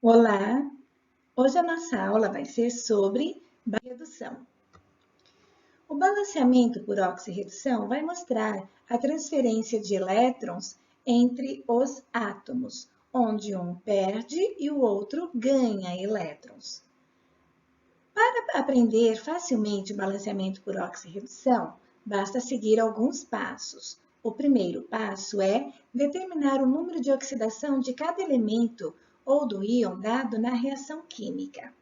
Olá! Hoje a nossa aula vai ser sobre redução. O balanceamento por oxirredução vai mostrar a transferência de elétrons entre os átomos, onde um perde e o outro ganha elétrons. Para aprender facilmente o balanceamento por oxirredução, basta seguir alguns passos. O primeiro passo é determinar o número de oxidação de cada elemento ou do íon dado na reação química.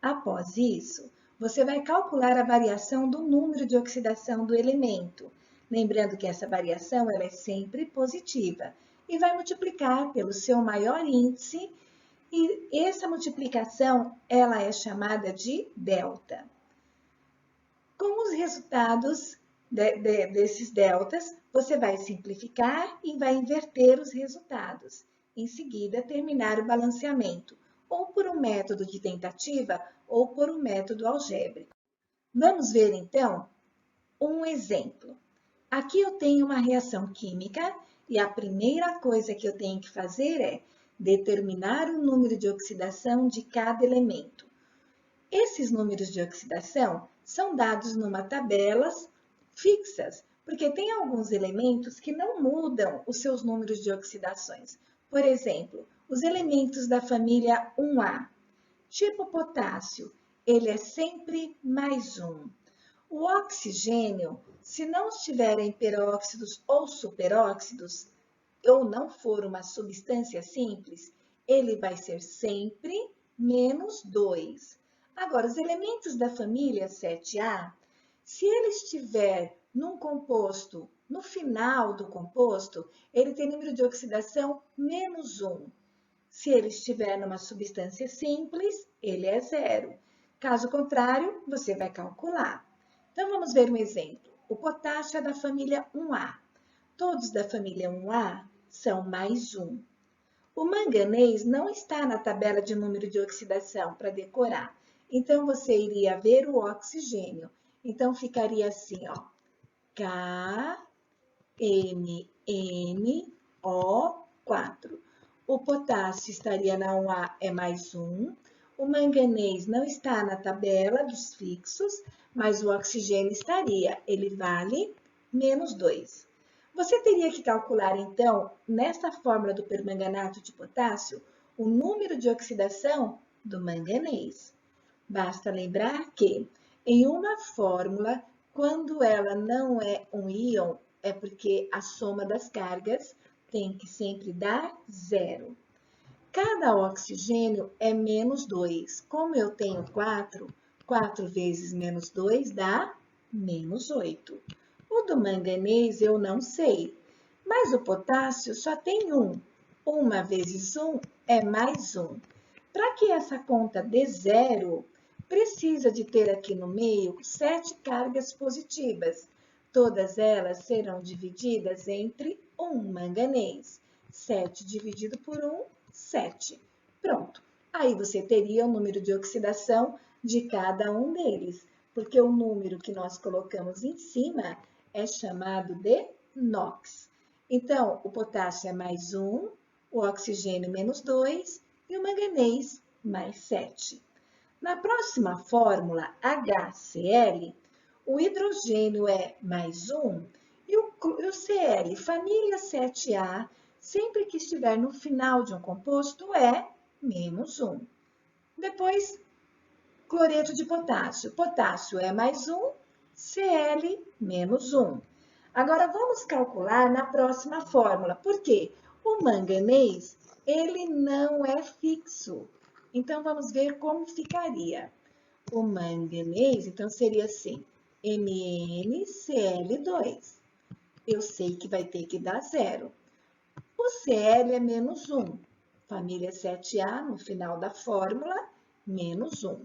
Após isso, você vai calcular a variação do número de oxidação do elemento, lembrando que essa variação ela é sempre positiva, e vai multiplicar pelo seu maior índice, e essa multiplicação ela é chamada de delta. Com os resultados desses deltas, você vai simplificar e vai inverter os resultados. Em seguida, terminar o balanceamento, ou por um método de tentativa ou por um método algébrico. Vamos ver, então, um exemplo. Aqui eu tenho uma reação química e a primeira coisa que eu tenho que fazer é determinar o número de oxidação de cada elemento. Esses números de oxidação são dados numa tabelas fixas, porque tem alguns elementos que não mudam os seus números de oxidações. Por exemplo, os elementos da família 1A, tipo potássio, ele é sempre mais 1. O oxigênio, se não estiverem peróxidos ou superóxidos, ou não for uma substância simples, ele vai ser sempre menos 2. Agora, os elementos da família 7A, se ele estiver num composto, no final do composto, ele tem número de oxidação menos 1. Se ele estiver numa substância simples, ele é 0. Caso contrário, você vai calcular. Então, vamos ver um exemplo. O potássio é da família 1A. Todos da família 1A são mais 1. O manganês não está na tabela de número de oxidação para decorar. Então, você iria ver o oxigênio. Então, ficaria assim, ó. KMNO4. O potássio estaria na 1A, é mais 1. O manganês não está na tabela dos fixos, mas o oxigênio estaria. Ele vale menos 2. Você teria que calcular, então, nesta fórmula do permanganato de potássio, o número de oxidação do manganês. Basta lembrar que, em uma fórmula, quando ela não é um íon, é porque a soma das cargas tem que sempre dar 0. Cada oxigênio é menos 2. Como eu tenho 4, 4 vezes menos 2 dá menos 8. O do manganês eu não sei, mas o potássio só tem 1. 1 vezes 1 é mais 1. Para que essa conta dê 0, precisa de ter aqui no meio 7 cargas positivas. Todas elas serão divididas entre 1 manganês. 7 dividido por 1, 7. Pronto. Aí você teria o número de oxidação de cada um deles, porque o número que nós colocamos em cima é chamado de NOx. Então, o potássio é mais 1, o oxigênio menos 2 e o manganês mais 7. Na próxima fórmula, HCl, o hidrogênio é mais 1 e o Cl, família 7A, sempre que estiver no final de um composto, é menos 1. Depois, cloreto de potássio. Potássio é mais 1, Cl menos 1. Agora, vamos calcular na próxima fórmula. Por quê? O manganês, ele não é fixo. Então, vamos ver como ficaria. O manganês, então, seria assim, MnCl2. Eu sei que vai ter que dar 0. O Cl é menos 1. Família 7A, no final da fórmula, menos 1.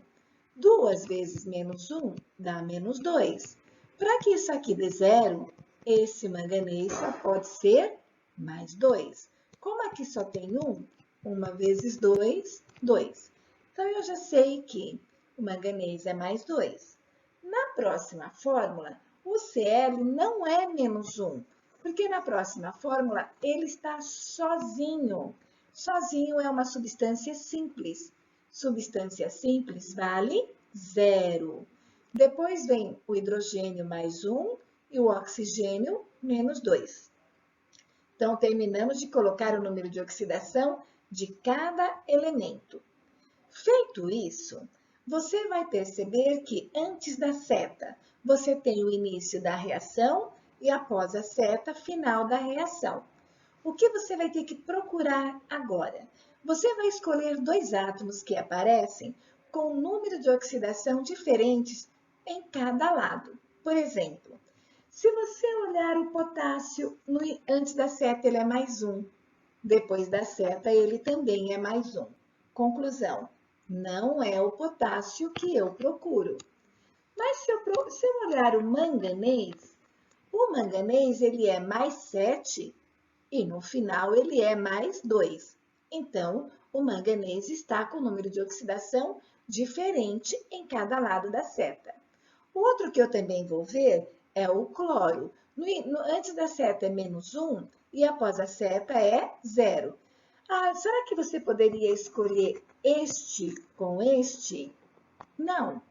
2 vezes menos 1 dá menos 2. Para que isso aqui dê 0, esse manganês só pode ser mais 2. Como aqui só tem 1, 1 vezes 2, 2. Então, eu já sei que o manganês é mais 2. Na próxima fórmula, o Cl não é menos 1, porque na próxima fórmula ele está sozinho. sozinho é uma substância simples. Substância simples vale 0. Depois vem o hidrogênio mais 1 e o oxigênio menos 2. Então, terminamos de colocar o número de oxidação de cada elemento. Feito isso, você vai perceber que antes da seta, você tem o início da reação e após a seta, final da reação. O que você vai ter que procurar agora? Você vai escolher dois átomos que aparecem com um número de oxidação diferentes em cada lado. Por exemplo, se você olhar o potássio, antes da seta ele é mais 1, depois da seta ele também é mais 1. Conclusão, não é o potássio que eu procuro. Mas se eu olhar o manganês ele é mais 7 e no final ele é mais 2. Então, o manganês está com o número de oxidação diferente em cada lado da seta. O outro que eu também vou ver é o cloro. Antes da seta é menos 1 e após a seta é 0. Será que você poderia escolher este com este? Não,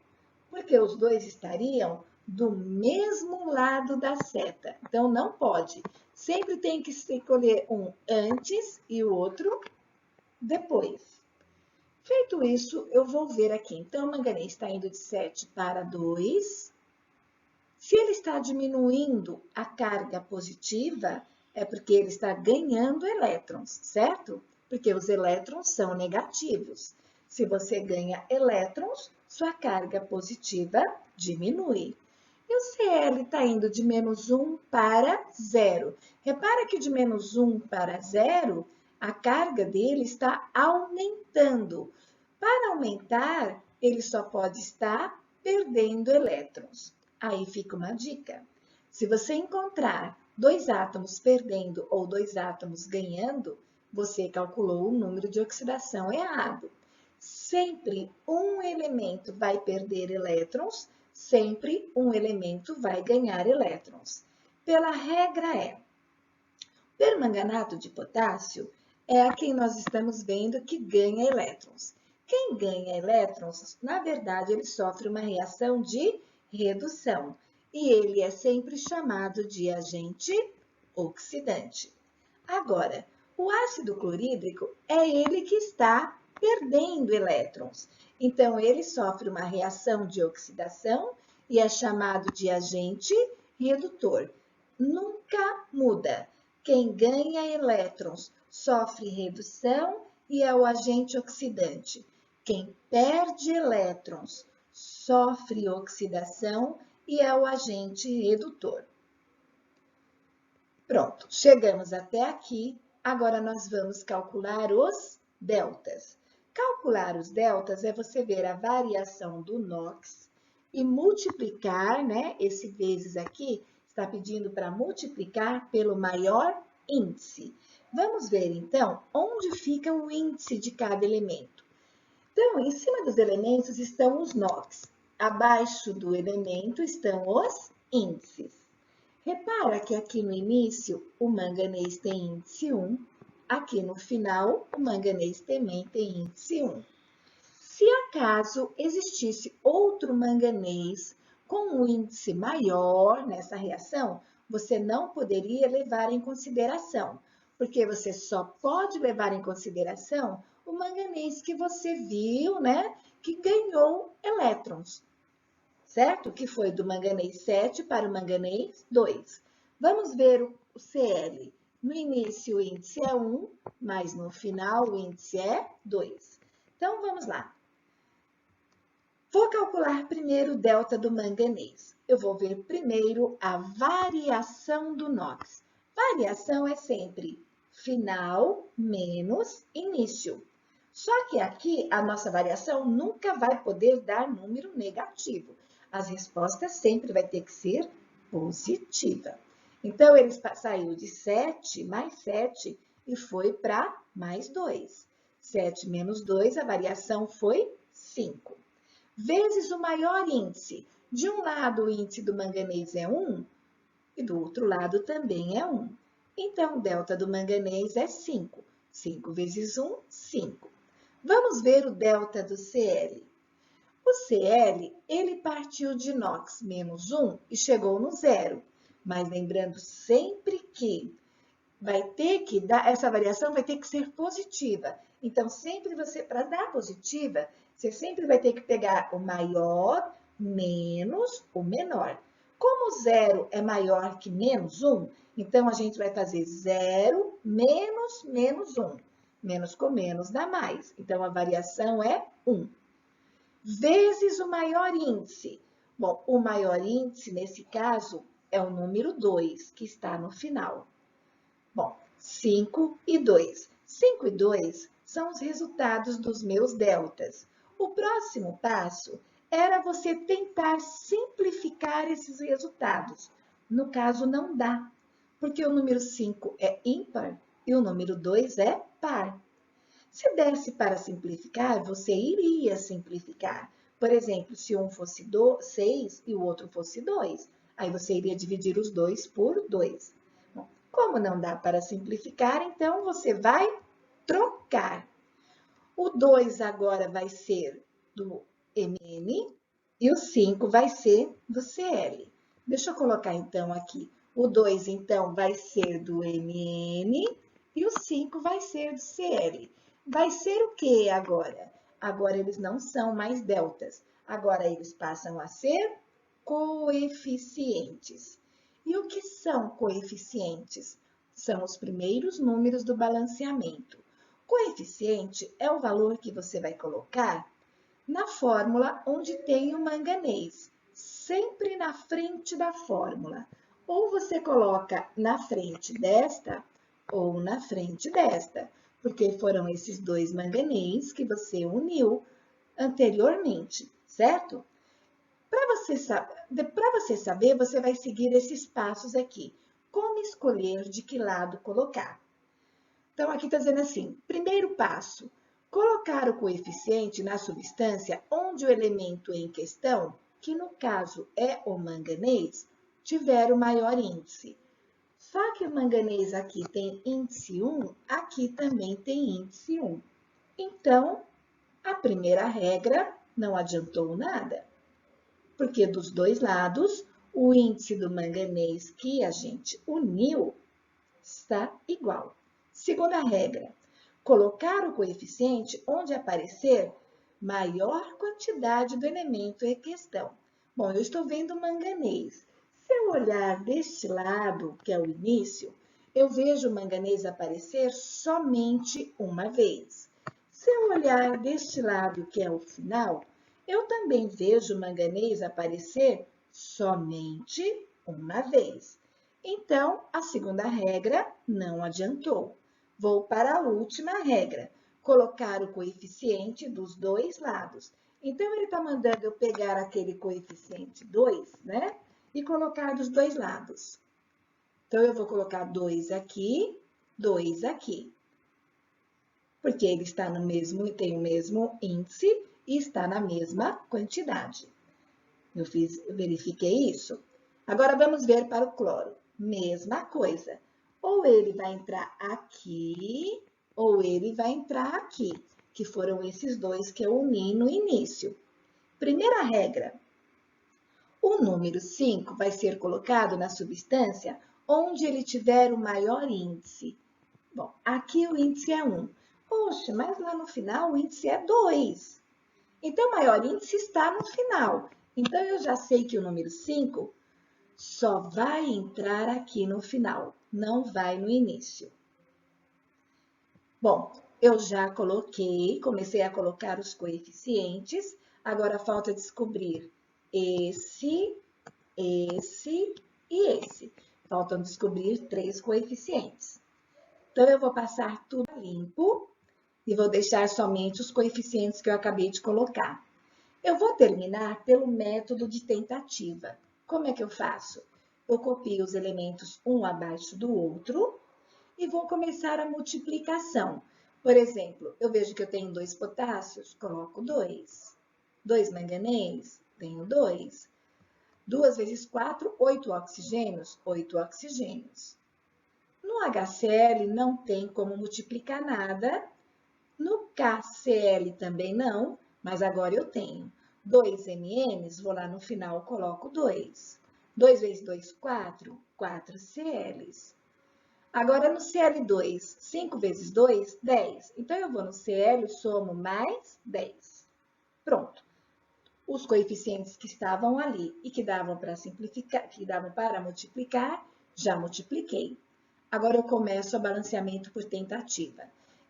porque os dois estariam do mesmo lado da seta. Então, não pode. Sempre tem que escolher um antes e o outro depois. Feito isso, eu vou ver aqui. Então, o manganês está indo de 7 para 2. Se ele está diminuindo a carga positiva, é porque ele está ganhando elétrons, certo? Porque os elétrons são negativos. Se você ganha elétrons, sua carga positiva diminui. E o Cl está indo de menos 1 para 0. Repara que de menos 1 para 0, a carga dele está aumentando. Para aumentar, ele só pode estar perdendo elétrons. Aí fica uma dica. Se você encontrar dois átomos perdendo ou dois átomos ganhando, você calculou o número de oxidação errado. Sempre um elemento vai perder elétrons, sempre um elemento vai ganhar elétrons. Pela regra o permanganato de potássio é a quem nós estamos vendo que ganha elétrons. Quem ganha elétrons, na verdade, ele sofre uma reação de redução e ele é sempre chamado de agente oxidante. Agora, o ácido clorídrico é ele que está perdendo elétrons. Então, ele sofre uma reação de oxidação e é chamado de agente redutor. Nunca muda. Quem ganha elétrons sofre redução e é o agente oxidante. Quem perde elétrons sofre oxidação e é o agente redutor. Pronto, chegamos até aqui. Agora nós vamos calcular os deltas. Calcular os deltas é você ver a variação do NOx e multiplicar, né? Esse vezes aqui está pedindo para multiplicar pelo maior índice. Vamos ver, então, onde fica o índice de cada elemento. Então, em cima dos elementos estão os NOx. Abaixo do elemento estão os índices. Repara que aqui no início o manganês tem índice 1, aqui no final o manganês também tem índice 1. Se acaso existisse outro manganês com um índice maior nessa reação, você não poderia levar em consideração, porque você só pode levar em consideração o manganês que você viu, né, que ganhou elétrons. Certo? Que foi do manganês 7 para o manganês 2. Vamos ver o Cl. No início o índice é 1, mas no final o índice é 2. Então, vamos lá. Vou calcular primeiro o delta do manganês. Eu vou ver primeiro a variação do NOx. Variação é sempre final menos início. Só que aqui a nossa variação nunca vai poder dar número negativo. As respostas sempre vai ter que ser positiva. Então, ele saiu de 7 mais 7 e foi para mais 2. 7 menos 2, a variação foi 5. Vezes o maior índice. De um lado, o índice do manganês é 1 e do outro lado também é 1. Então, o delta do manganês é 5. 5 vezes 1, 5. Vamos ver o delta do Cl. O Cl, ele partiu de NOx menos 1 e chegou no zero. Mas lembrando sempre que essa variação vai ter que ser positiva. Então, sempre para dar positiva, você sempre vai ter que pegar o maior menos o menor. Como zero é maior que menos 1, então a gente vai fazer zero menos menos 1. Menos com menos dá mais. Então, a variação é 1. Vezes o maior índice. Bom, o maior índice, nesse caso, é o número 2, que está no final. Bom, 5 e 2. 5 e 2 são os resultados dos meus deltas. O próximo passo era você tentar simplificar esses resultados. No caso, não dá, porque o número 5 é ímpar e o número 2 é par. Se desse para simplificar, você iria simplificar. Por exemplo, se um fosse 6 e o outro fosse 2, aí você iria dividir os dois por 2. Bom, como não dá para simplificar, então você vai trocar. O 2 agora vai ser do Mn e o 5 vai ser do Cl. Deixa eu colocar então aqui. O 2 então vai ser do Mn e o 5 vai ser do Cl. Vai ser o que agora? Agora eles não são mais deltas. Agora eles passam a ser coeficientes. E o que são coeficientes? São os primeiros números do balanceamento. Coeficiente é o valor que você vai colocar na fórmula onde tem o manganês, sempre na frente da fórmula. Ou você coloca na frente desta ou na frente desta, porque foram esses dois manganês que você uniu anteriormente, certo? Para você saber, você vai seguir esses passos aqui. Como escolher de que lado colocar? Então, aqui está dizendo assim, primeiro passo, colocar o coeficiente na substância onde o elemento em questão, que no caso é o manganês, tiver o maior índice. Só que o manganês aqui tem índice 1, aqui também tem índice 1. Então, a primeira regra não adiantou nada, porque dos dois lados, o índice do manganês que a gente uniu está igual. Segunda regra, colocar o coeficiente onde aparecer maior quantidade do elemento em questão. Bom, eu estou vendo manganês. Se eu olhar deste lado, que é o início, eu vejo o manganês aparecer somente uma vez. Se eu olhar deste lado, que é o final, eu também vejo o manganês aparecer somente uma vez. Então, a segunda regra não adiantou. Vou para a última regra, colocar o coeficiente dos dois lados. Então, ele está mandando eu pegar aquele coeficiente 2, né? E colocar dos dois lados. Então, eu vou colocar 2 aqui, 2 aqui. Porque ele está no mesmo, tem o mesmo índice e está na mesma quantidade. Eu verifiquei isso. Agora, vamos ver para o cloro. Mesma coisa. Ou ele vai entrar aqui, ou ele vai entrar aqui, que foram esses dois que eu uni no início. Primeira regra. O número 5 vai ser colocado na substância onde ele tiver o maior índice. Bom, aqui o índice é 1. Poxa, mas lá no final o índice é 2. Então, o maior índice está no final. Então, eu já sei que o número 5 só vai entrar aqui no final, não vai no início. Bom, eu já comecei a colocar os coeficientes, agora falta descobrir esse e esse. Faltam descobrir 3 coeficientes. Então, eu vou passar tudo limpo e vou deixar somente os coeficientes que eu acabei de colocar. Eu vou terminar pelo método de tentativa. Como é que eu faço? Eu copio os elementos um abaixo do outro e vou começar a multiplicação. Por exemplo, eu vejo que eu tenho 2 potássios, coloco 2. 2 manganês, tenho 2. 2 vezes 4, 8 oxigênios, 8 oxigênios. No HCl não tem como multiplicar nada, no KCl também não, mas agora eu tenho 2 MNs, vou lá no final, coloco 2. 2 vezes 2, 4, 4 CLs. Agora no Cl2, 5 vezes 2, 10. Então eu vou no Cl, somo mais 10. Pronto. Os coeficientes que estavam ali e que davam para simplificar, que davam para multiplicar, já multipliquei. Agora eu começo o balanceamento por tentativa.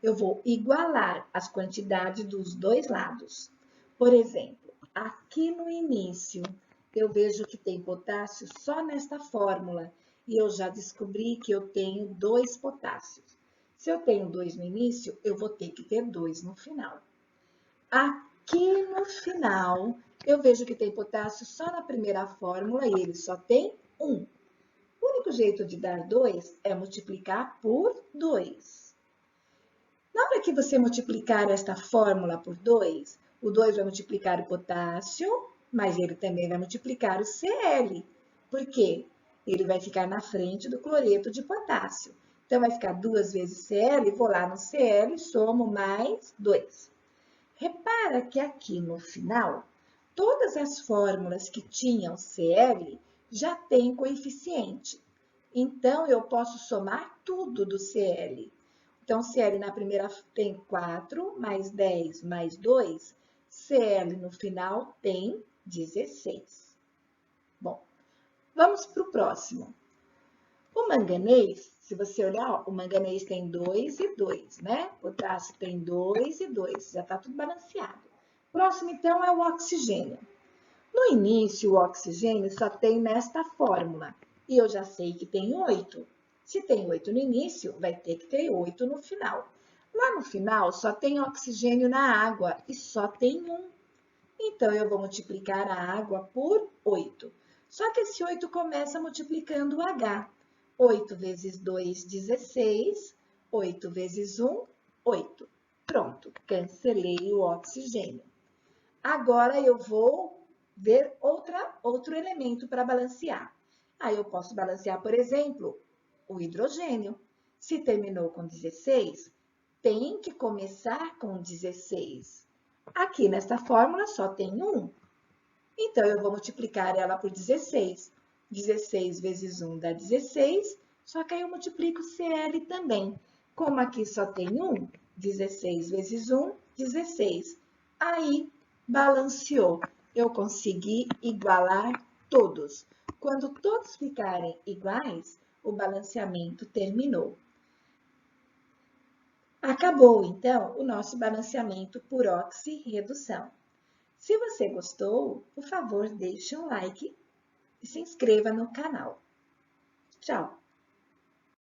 Eu vou igualar as quantidades dos dois lados. Por exemplo, aqui no início, eu vejo que tem potássio só nesta fórmula. E eu já descobri que eu tenho 2 potássios. Se eu tenho 2 no início, eu vou ter que ter 2 no final. Aqui no final, eu vejo que tem potássio só na primeira fórmula e ele só tem 1. O único jeito de dar 2 é multiplicar por 2. Na hora que você multiplicar esta fórmula por 2, o 2 vai multiplicar o potássio, mas ele também vai multiplicar o Cl. Por quê? Ele vai ficar na frente do cloreto de potássio. Então, vai ficar 2 vezes Cl, vou lá no Cl, somo mais 2. Repara que aqui no final, todas as fórmulas que tinham Cl já têm coeficiente. Então, eu posso somar tudo do Cl. Então, Cl na primeira tem 4, mais 10, mais 2. Cl no final tem 16. Bom, vamos para o próximo. O manganês, se você olhar, ó, o manganês tem 2 e 2, né? O potássio tem 2 e 2, já está tudo balanceado. Próximo, então, é o oxigênio. No início, o oxigênio só tem nesta fórmula, e eu já sei que tem 8. Se tem 8 no início, vai ter que ter 8 no final. Lá no final, só tem oxigênio na água e só tem 1. Então, eu vou multiplicar a água por 8. Só que esse 8 começa multiplicando o H. 8 vezes 2, 16. 8 vezes 1, 8. Pronto, cancelei o oxigênio. Agora, eu vou ver outro elemento para balancear. Aí, eu posso balancear, por exemplo, o hidrogênio. Se terminou com 16, tem que começar com 16. Aqui nesta fórmula só tem 1. Então, eu vou multiplicar ela por 16. 16 vezes 1 dá 16, só que aí eu multiplico Cl também. Como aqui só tem 1, 16 vezes 1, 16. Aí, balanceou. Eu consegui igualar todos. Quando todos ficarem iguais, o balanceamento terminou. Acabou, então, o nosso balanceamento por oxirredução. Se você gostou, por favor, deixe um like e se inscreva no canal. Tchau!